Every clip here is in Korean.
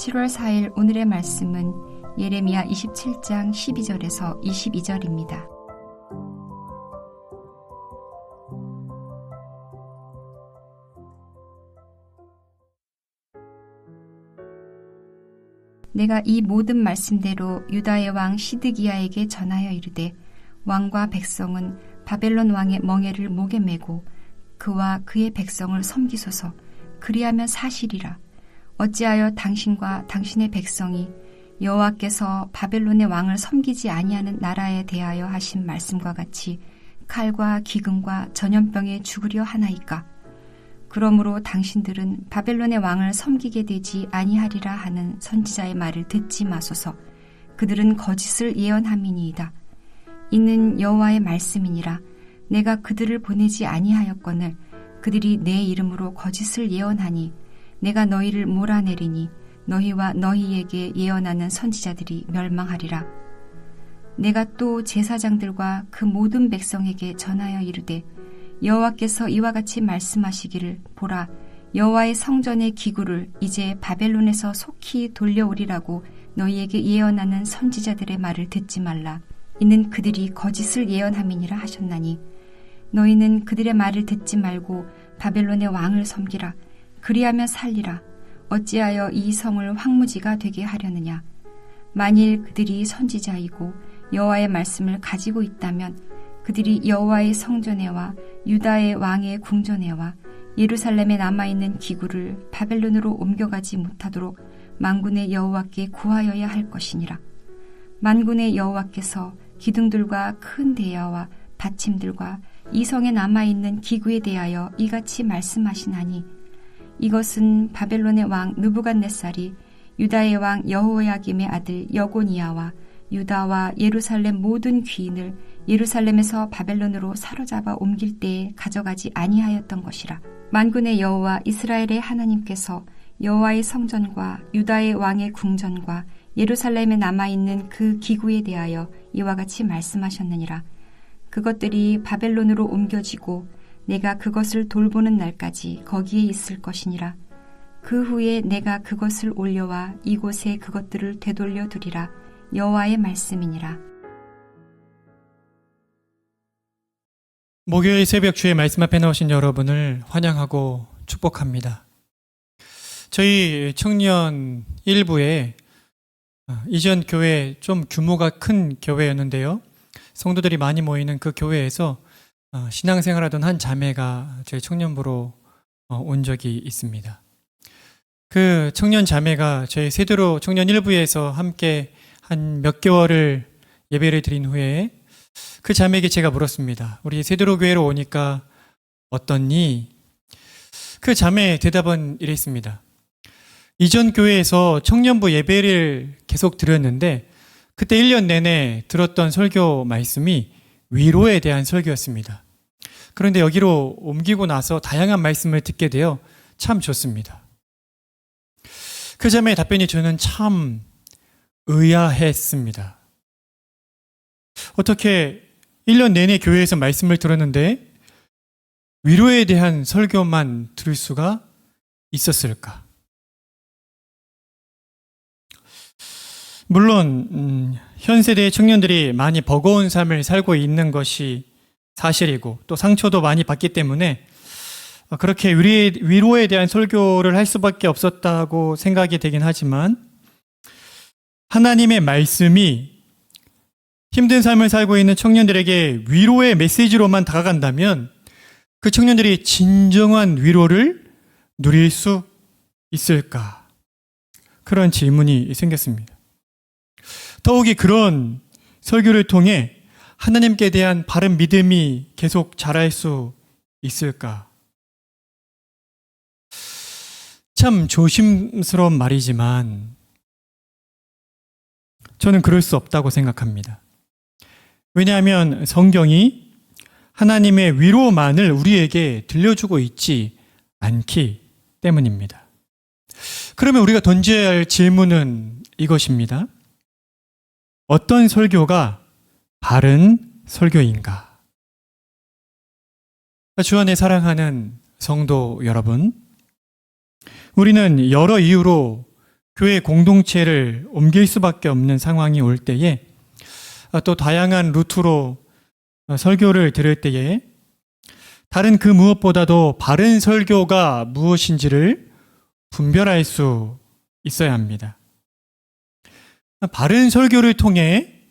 7월 4일 오늘의 말씀은 예레미야 27장 12절에서 22절입니다. 내가 이 모든 말씀대로 유다의 왕 시드기야에게 전하여 이르되 왕과 백성은 바벨론 왕의 멍에를 목에 메고 그와 그의 백성을 섬기소서. 그리하면 사실이라. 어찌하여 당신과 당신의 백성이 여호와께서 바벨론의 왕을 섬기지 아니하는 나라에 대하여 하신 말씀과 같이 칼과 기근과 전염병에 죽으려 하나이까. 그러므로 당신들은 바벨론의 왕을 섬기게 되지 아니하리라 하는 선지자의 말을 듣지 마소서. 그들은 거짓을 예언함이니이다. 이는 여호와의 말씀이니라. 내가 그들을 보내지 아니하였거늘 그들이 내 이름으로 거짓을 예언하니 내가 너희를 몰아내리니 너희와 너희에게 예언하는 선지자들이 멸망하리라. 내가 또 제사장들과 그 모든 백성에게 전하여 이르되 여호와께서 이와 같이 말씀하시기를 보라, 여호와의 성전의 기구를 이제 바벨론에서 속히 돌려오리라고 너희에게 예언하는 선지자들의 말을 듣지 말라. 이는 그들이 거짓을 예언함이니라 하셨나니 너희는 그들의 말을 듣지 말고 바벨론의 왕을 섬기라. 그리하면 살리라. 어찌하여 이 성을 황무지가 되게 하려느냐. 만일 그들이 선지자이고 여호와의 말씀을 가지고 있다면 그들이 여호와의 성전에와 유다의 왕의 궁전에와 예루살렘에 남아있는 기구를 바벨론으로 옮겨가지 못하도록 만군의 여호와께 구하여야 할 것이니라. 만군의 여호와께서 기둥들과 큰 대야와 받침들과 이 성에 남아있는 기구에 대하여 이같이 말씀하시나니 이것은 바벨론의 왕 느부갓네살이 유다의 왕 여호야김의 아들 여고니아와 유다와 예루살렘 모든 귀인을 예루살렘에서 바벨론으로 사로잡아 옮길 때에 가져가지 아니하였던 것이라. 만군의 여호와 이스라엘의 하나님께서 여호와의 성전과 유다의 왕의 궁전과 예루살렘에 남아있는 그 기구에 대하여 이와 같이 말씀하셨느니라. 그것들이 바벨론으로 옮겨지고 내가 그것을 돌보는 날까지 거기에 있을 것이니라. 그 후에 내가 그것을 올려와 이곳에 그것들을 되돌려 두리라. 여호와의 말씀이니라. 목요일 새벽 주의 말씀 앞에 나오신 여러분을 환영하고 축복합니다. 저희 청년 일부에 이전 교회 좀 규모가 큰 교회였는데요. 성도들이 많이 모이는 그 교회에서 신앙생활하던 한 자매가 저희 청년부로 온 적이 있습니다. 그 청년 자매가 저희 세대로 청년 일부에서 함께 한 몇 개월을 예배를 드린 후에 그 자매에게 제가 물었습니다. 우리 세대로 교회로 오니까 어떻니? 그 자매의 대답은 이랬습니다. 이전 교회에서 청년부 예배를 계속 드렸는데 그때 1년 내내 들었던 설교 말씀이 위로에 대한 설교였습니다. 그런데 여기로 옮기고 나서 다양한 말씀을 듣게 되어 참 좋습니다. 그 자매의 답변이 저는 참 의아했습니다. 어떻게 1년 내내 교회에서 말씀을 들었는데 위로에 대한 설교만 들을 수가 있었을까? 물론 현 세대의 청년들이 많이 버거운 삶을 살고 있는 것이 사실이고 또 상처도 많이 받기 때문에 그렇게 위로에 대한 설교를 할 수밖에 없었다고 생각이 되긴 하지만 하나님의 말씀이 힘든 삶을 살고 있는 청년들에게 위로의 메시지로만 다가간다면 그 청년들이 진정한 위로를 누릴 수 있을까? 그런 질문이 생겼습니다. 더욱이 그런 설교를 통해 하나님께 대한 바른 믿음이 계속 자랄 수 있을까? 참 조심스러운 말이지만 저는 그럴 수 없다고 생각합니다. 왜냐하면 성경이 하나님의 위로만을 우리에게 들려주고 있지 않기 때문입니다. 그러면 우리가 던져야 할 질문은 이것입니다. 어떤 설교가 바른 설교인가? 주 안에 사랑하는 성도 여러분, 우리는 여러 이유로 교회 공동체를 옮길 수밖에 없는 상황이 올 때에 또 다양한 루트로 설교를 들을 때에 다른 그 무엇보다도 바른 설교가 무엇인지를 분별할 수 있어야 합니다. 바른 설교를 통해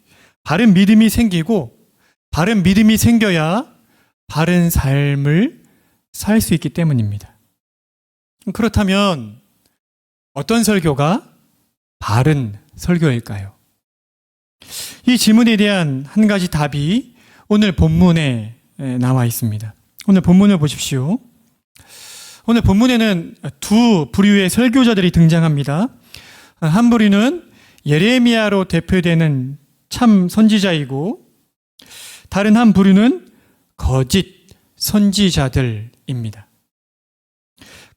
바른 믿음이 생기고 바른 믿음이 생겨야 바른 삶을 살 수 있기 때문입니다. 그렇다면 어떤 설교가 바른 설교일까요? 이 질문에 대한 한 가지 답이 오늘 본문에 나와 있습니다. 오늘 본문을 보십시오. 오늘 본문에는 두 부류의 설교자들이 등장합니다. 한 부류는 예레미야로 대표되는 참 선지자이고 다른 한 부류는 거짓 선지자들입니다.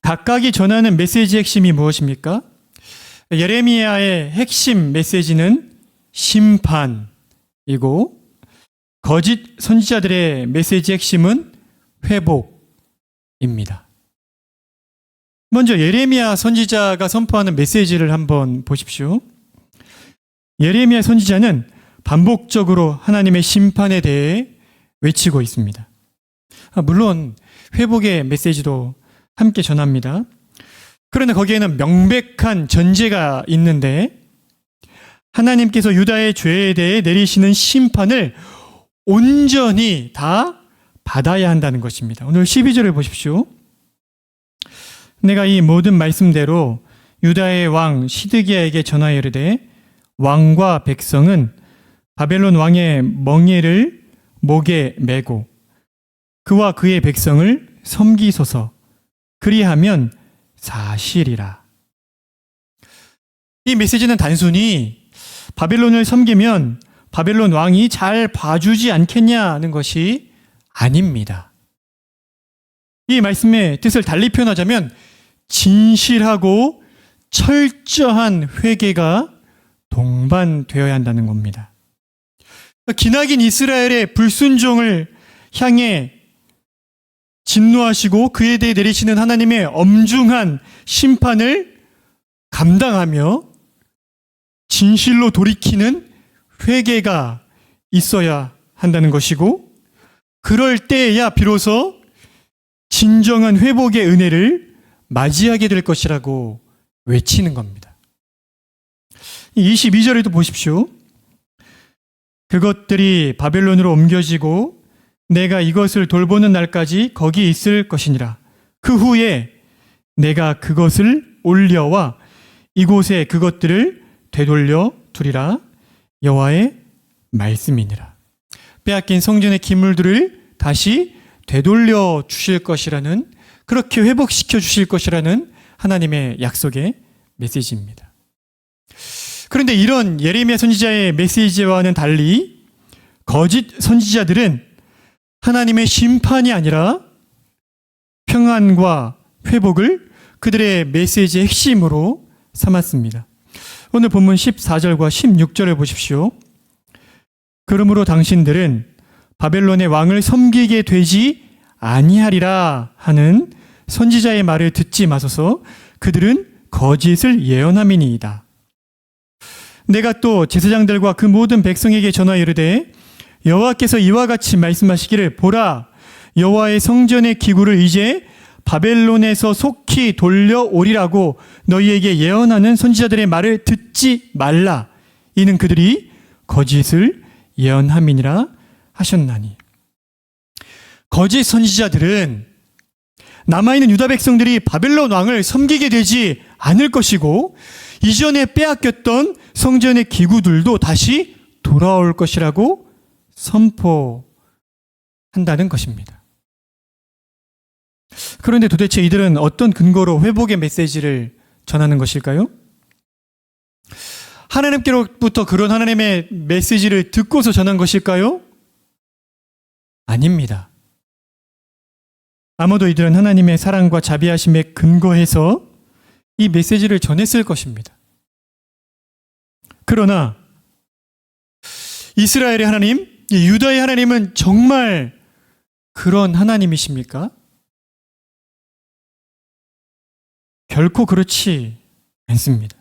각각이 전하는 메시지의 핵심이 무엇입니까? 예레미야의 핵심 메시지는 심판이고 거짓 선지자들의 메시지의 핵심은 회복입니다. 먼저 예레미야 선지자가 선포하는 메시지를 한번 보십시오. 예레미야 선지자는 반복적으로 하나님의 심판에 대해 외치고 있습니다. 물론 회복의 메시지도 함께 전합니다. 그러나 거기에는 명백한 전제가 있는데 하나님께서 유다의 죄에 대해 내리시는 심판을 온전히 다 받아야 한다는 것입니다. 오늘 12절을 보십시오. 내가 이 모든 말씀대로 유다의 왕 시드기야에게 전하여 이르되 왕과 백성은 바벨론 왕의 멍에를 목에 메고 그와 그의 백성을 섬기소서. 그리하면 사실이라. 이 메시지는 단순히 바벨론을 섬기면 바벨론 왕이 잘 봐주지 않겠냐는 것이 아닙니다. 이 말씀의 뜻을 달리 표현하자면 진실하고 철저한 회개가 동반되어야 한다는 겁니다. 기나긴 이스라엘의 불순종을 향해 진노하시고 그에 대해 내리시는 하나님의 엄중한 심판을 감당하며 진실로 돌이키는 회개가 있어야 한다는 것이고 그럴 때에야 비로소 진정한 회복의 은혜를 맞이하게 될 것이라고 외치는 겁니다. 22절에도 보십시오. 그것들이 바벨론으로 옮겨지고 내가 이것을 돌보는 날까지 거기 있을 것이니라. 그 후에 내가 그것을 올려와 이곳에 그것들을 되돌려 두리라. 여호와의 말씀이니라. 빼앗긴 성전의 기물들을 다시 되돌려 주실 것이라는, 그렇게 회복시켜 주실 것이라는 하나님의 약속의 메시지입니다. 그런데 이런 예레미야 선지자의 메시지와는 달리 거짓 선지자들은 하나님의 심판이 아니라 평안과 회복을 그들의 메시지의 핵심으로 삼았습니다. 오늘 본문 14절과 16절을 보십시오. 그러므로 당신들은 바벨론의 왕을 섬기게 되지 아니하리라 하는 선지자의 말을 듣지 마소서. 그들은 거짓을 예언함이니이다. 내가 또 제사장들과 그 모든 백성에게 전하여 이르되 여호와께서 이와 같이 말씀하시기를 보라, 여호와의 성전의 기구를 이제 바벨론에서 속히 돌려오리라고 너희에게 예언하는 선지자들의 말을 듣지 말라. 이는 그들이 거짓을 예언함이니라 하셨나니. 거짓 선지자들은 남아있는 유다 백성들이 바벨론 왕을 섬기게 되지 않을 것이고 이전에 빼앗겼던 성전의 기구들도 다시 돌아올 것이라고 선포한다는 것입니다. 그런데 도대체 이들은 어떤 근거로 회복의 메시지를 전하는 것일까요? 하나님께로부터 그런 하나님의 메시지를 듣고서 전한 것일까요? 아닙니다. 아마도 이들은 하나님의 사랑과 자비하심에 근거해서 이 메시지를 전했을 것입니다. 그러나 이스라엘의 하나님, 유다의 하나님은 정말 그런 하나님이십니까? 결코 그렇지 않습니다.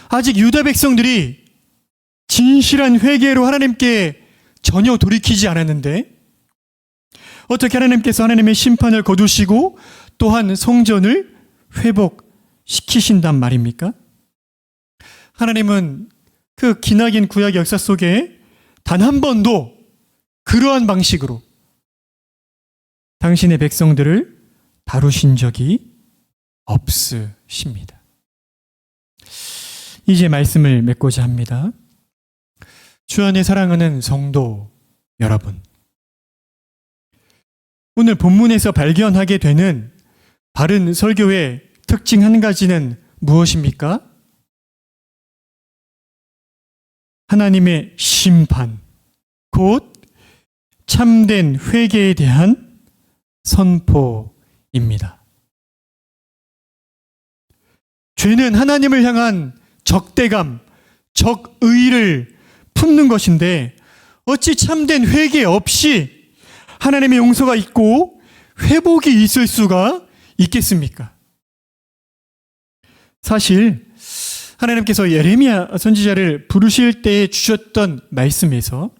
아직 유다 백성들이 진실한 회개로 하나님께 전혀 돌이키지 않았는데 어떻게 하나님께서 하나님의 심판을 거두시고 또한 성전을 회복시키신단 말입니까? 하나님은 그 기나긴 구약 역사 속에 단 한 번도 그러한 방식으로 당신의 백성들을 다루신 적이 없으십니다. 이제 말씀을 맺고자 합니다. 주 안에 사랑하는 성도 여러분, 오늘 본문에서 발견하게 되는 바른 설교의 특징 한 가지는 무엇입니까? 하나님의 심판, 곧 참된 회개에 대한 선포입니다. 죄는 하나님을 향한 적대감, 적의를 품는 것인데 어찌 참된 회개 없이 하나님의 용서가 있고 회복이 있을 수가 있겠습니까? 사실 하나님께서 예레미야 선지자를 부르실 때 주셨던 말씀에서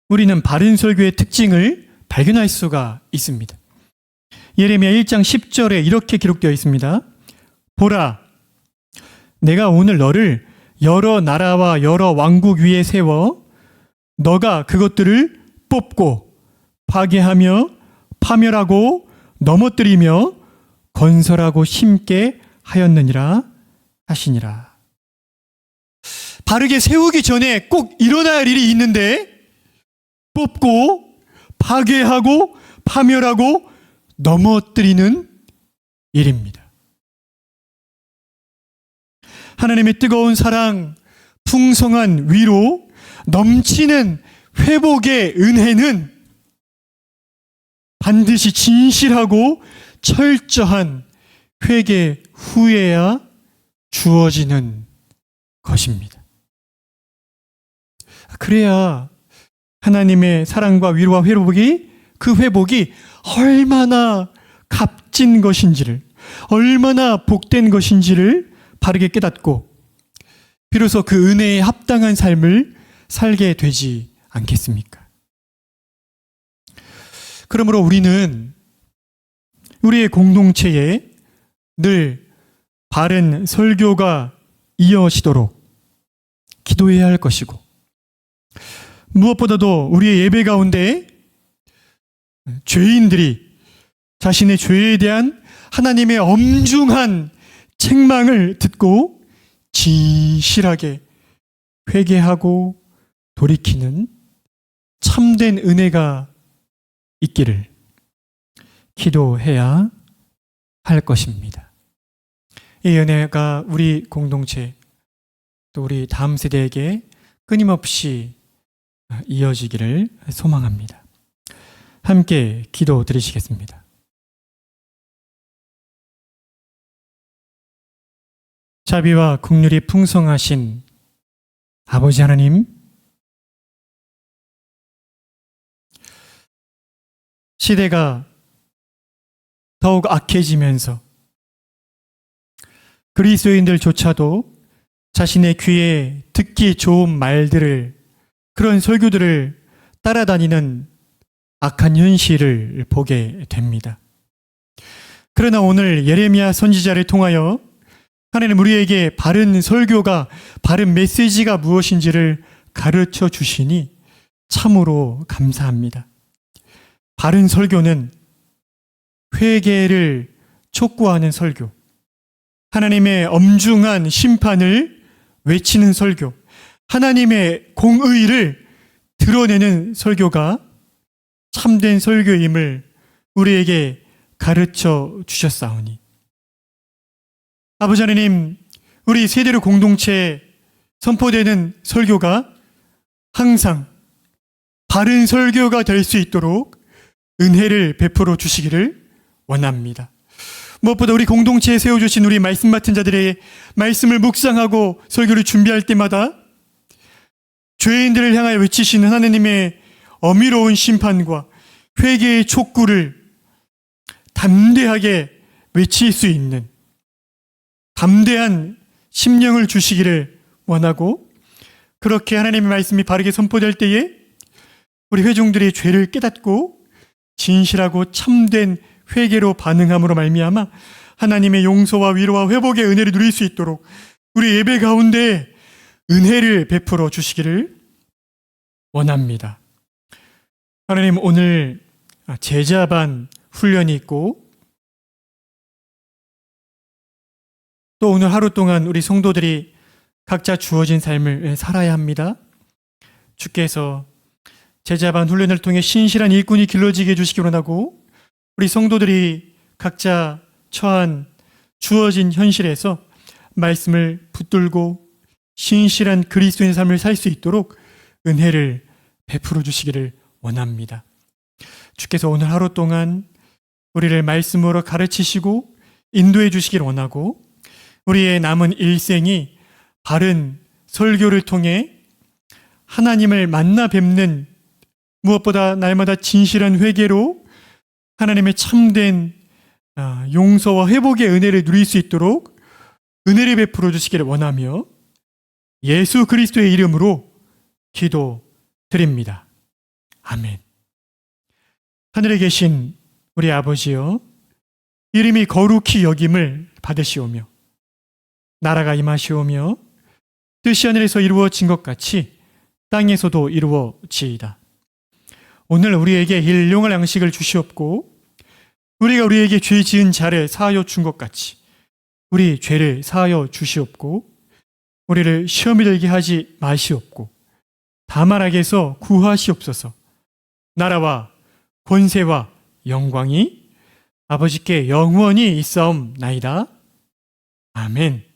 우리는 바른 설교의 특징을 발견할 수가 있습니다. 예레미야 1장 10절에 이렇게 기록되어 있습니다. 보라, 내가 오늘 너를 여러 나라와 여러 왕국 위에 세워 너가 그것들을 뽑고 파괴하며 파멸하고 넘어뜨리며 건설하고 심게 하였느니라 하시니라. 바르게 세우기 전에 꼭 일어나야 할 일이 있는데 뽑고 파괴하고 파멸하고 넘어뜨리는 일입니다. 하나님의 뜨거운 사랑, 풍성한 위로, 넘치는 회복의 은혜는 반드시 진실하고 철저한 회개 후에야 주어지는 것입니다. 그래야 하나님의 사랑과 위로와 회복이, 그 회복이 얼마나 값진 것인지를, 얼마나 복된 것인지를 바르게 깨닫고 비로소 그 은혜에 합당한 삶을 살게 되지 않겠습니까? 그러므로 우리는 우리의 공동체에 늘 바른 설교가 이어지도록 기도해야 할 것이고, 무엇보다도 우리의 예배 가운데 죄인들이 자신의 죄에 대한 하나님의 엄중한 책망을 듣고 진실하게 회개하고 돌이키는 참된 은혜가 있기를 기도해야 할 것입니다. 이 은혜가 우리 공동체 또 우리 다음 세대에게 끊임없이 이어지기를 소망합니다. 함께 기도 드리시겠습니다. 자비와 긍휼이 풍성하신 아버지 하나님, 시대가 더욱 악해지면서 그리스도인들조차도 자신의 귀에 듣기 좋은 말들을, 그런 설교들을 따라다니는 악한 현실을 보게 됩니다. 그러나 오늘 예레미야 선지자를 통하여 하나님 우리에게 바른 설교가, 바른 메시지가 무엇인지를 가르쳐 주시니 참으로 감사합니다. 바른 설교는 회개를 촉구하는 설교, 하나님의 엄중한 심판을 외치는 설교, 하나님의 공의를 드러내는 설교가 참된 설교임을 우리에게 가르쳐 주셨사오니, 아버지 하나님, 우리 세대로 공동체에 선포되는 설교가 항상 바른 설교가 될 수 있도록 은혜를 베풀어 주시기를 원합니다. 무엇보다 우리 공동체에 세워주신 우리 말씀 맡은 자들의 말씀을 묵상하고 설교를 준비할 때마다 죄인들을 향하여 외치시는 하나님의 어미로운 심판과 회개의 촉구를 담대하게 외칠 수 있는 담대한 심령을 주시기를 원하고, 그렇게 하나님의 말씀이 바르게 선포될 때에 우리 회중들이 죄를 깨닫고 진실하고 참된 회개로 반응함으로 말미암아 하나님의 용서와 위로와 회복의 은혜를 누릴 수 있도록 우리 예배 가운데 은혜를 베풀어 주시기를 원합니다. 하나님, 오늘 제자반 훈련이 있고 또 오늘 하루 동안 우리 성도들이 각자 주어진 삶을 살아야 합니다. 주께서 제자반 훈련을 통해 신실한 일꾼이 길러지게 해주시기 원하고, 우리 성도들이 각자 처한 주어진 현실에서 말씀을 붙들고 신실한 그리스도인의 삶을 살 수 있도록 은혜를 베풀어 주시기를 원합니다. 주께서 오늘 하루 동안 우리를 말씀으로 가르치시고 인도해 주시기를 원하고, 우리의 남은 일생이 바른 설교를 통해 하나님을 만나 뵙는, 무엇보다 날마다 진실한 회개로 하나님의 참된 용서와 회복의 은혜를 누릴 수 있도록 은혜를 베풀어 주시기를 원하며 예수 그리스도의 이름으로 기도드립니다. 아멘. 하늘에 계신 우리 아버지여, 이름이 거룩히 여김을 받으시오며 나라가 임하시오며 뜻이 하늘에서 이루어진 것 같이 땅에서도 이루어지이다. 오늘 우리에게 일용할 양식을 주시옵고, 우리가 우리에게 죄 지은 자를 사하여 준 것 같이 우리 죄를 사하여 주시옵고, 우리를 시험에 들게 하지 마시옵고 다만 악에서 구하시옵소서. 나라와 권세와 영광이 아버지께 영원히 있사옵나이다. 아멘.